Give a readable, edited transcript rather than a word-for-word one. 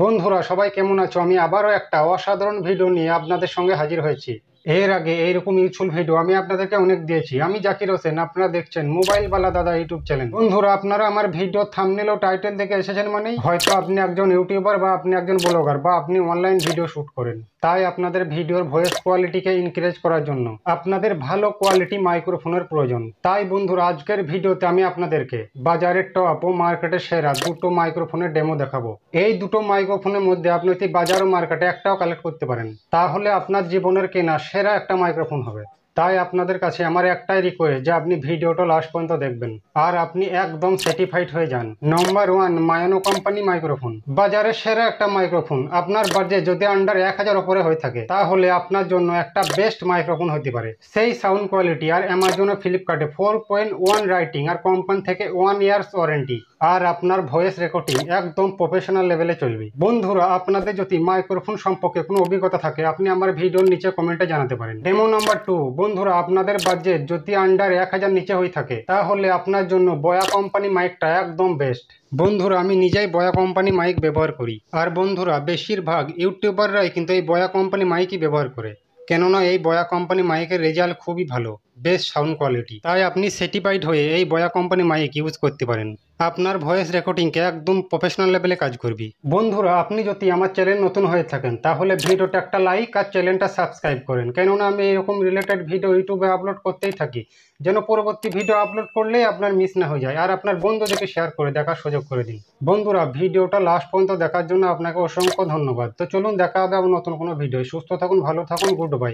বন্ধুরা সবাই কেমন আছো? আমি আবারও একটা অসাধারণ ভিডিও নিয়ে আপনাদের সঙ্গে হাজির হয়েছি। এর আগে এইরকম ইউজফুল ভিডিও আমি আপনাদেরকে অনেক দিয়েছি। আমি জাকির হোসেন, আপনারা দেখছেন মোবাইল বালা দাদা ইউটিউব চ্যানেল। বন্ধুরা আপনারা আমার ভিডিও থাম্বনেল ও টাইটেল দেখে এসেছেন মানেই হয়তো আপনি একজন ইউটিউবার বা আপনি একজন ব্লগার বা আপনি অনলাইন ভিডিও শুট করেন। তাই আপনাদের ভিডিওর ভয়েস কোয়ালিটিকে ইনক্রিজ করার জন্য আপনাদের ভালো কোয়ালিটি মাইক্রোফোনের প্রয়োজন। তাই বন্ধুরা আজকের ভিডিওতে আমি আপনাদেরকে বাজারের টপ ও মার্কেটের সেরা দুটো মাইক্রোফোনের ডেমো দেখাবো। এই দুটো মাইক্রোফোনের মধ্যে আপনি যদি বাজার ও মার্কেটে একটাও কালেক্ট করতে পারেন তাহলে আপনার জীবনের কেনা সেরা একটা মাইক্রোফোন হবে। তাই আপনাদের কাছে আমার একটাই রিকোয়েস্ট যে আপনি ভিডিওটা লাস্ট পর্যন্ত দেখবেন আর আপনি একদম স্যাটিসফাইড হয়ে যান। নাম্বার 1 মায়ানো কোম্পানি মাইক্রোফোন, বাজারের সেরা একটা মাইক্রোফোন। আপনার বাজেট যদি আন্ডার 1000 উপরে হয়ে থাকে তাহলে আপনার জন্য একটা বেস্ট মাইক্রোফোন হতে পারে। সেই সাউন্ড কোয়ালিটি আর অ্যামাজন ও ফ্লিপকার্টে 4.1 রাইটিং আর কোম্পানি থেকে 1 ইয়ার্স ওয়ারেন্টি আর আপনার ভয়েস রেকর্ডিং একদম প্রফেশনাল লেভেলে চলবে। বন্ধুরা আপনাদের যদি মাইক্রোফোন সম্পর্কে কোনো অভিজ্ঞতা থাকে আপনি আমার ভিডিওর নিচে কমেন্টে জানাতে পারেন। ডেমো নাম্বার 2, বন্ধুরা আপনাদের বাজেট যদি আন্ডার 1000 নিচে হয়ে থাকে তাহলে আপনার জন্য বয়া কোম্পানি মাইকটা একদম বেস্ট। বন্ধুরা আমি নিজেই বয়া কোম্পানি মাইক ব্যবহার করি আর বন্ধুরা বেশিরভাগ ইউটিউবাররাই কিন্তু এই বয়া কোম্পানি মাইকই ব্যবহার করে, কেননা এই বয়া কোম্পানি মাইকের রেজাল্ট খুবই ভালো, বেস্ট সাউন্ড কোয়ালিটি। তাই আপনি স্যাটিসফাইড হয়ে এই বয়া কোম্পানি মাইক ইউজ করতে পারেন। আপনার ভয়েস রেকর্ডিংকে একদম প্রফেশনাল লেভেলে কাজ করবি। বন্ধুরা আপনি যদি আমার চ্যানেল নতুন হয়ে থাকেন তাহলে ভিডিওটা একটা লাইক আর চ্যানেলটা সাবস্ক্রাইব করেন, কেননা আমি এরকম রিলেটেড ভিডিও ইউটিউবে আপলোড করতেই থাকি, যেন পরবর্তী ভিডিও আপলোড করলেই আপনার মিস না হয়ে যায়। আর আপনার বন্ধুদেরকে শেয়ার করে দেখার সুযোগ করে দিন। বন্ধুরা ভিডিওটা লাস্ট পর্যন্ত দেখার জন্য আপনাকে অসংখ্য ধন্যবাদ। তো চলুন দেখা হবে আবার নতুন কোনো ভিডিও। সুস্থ থাকুন, ভালো থাকুন, গুড বাই।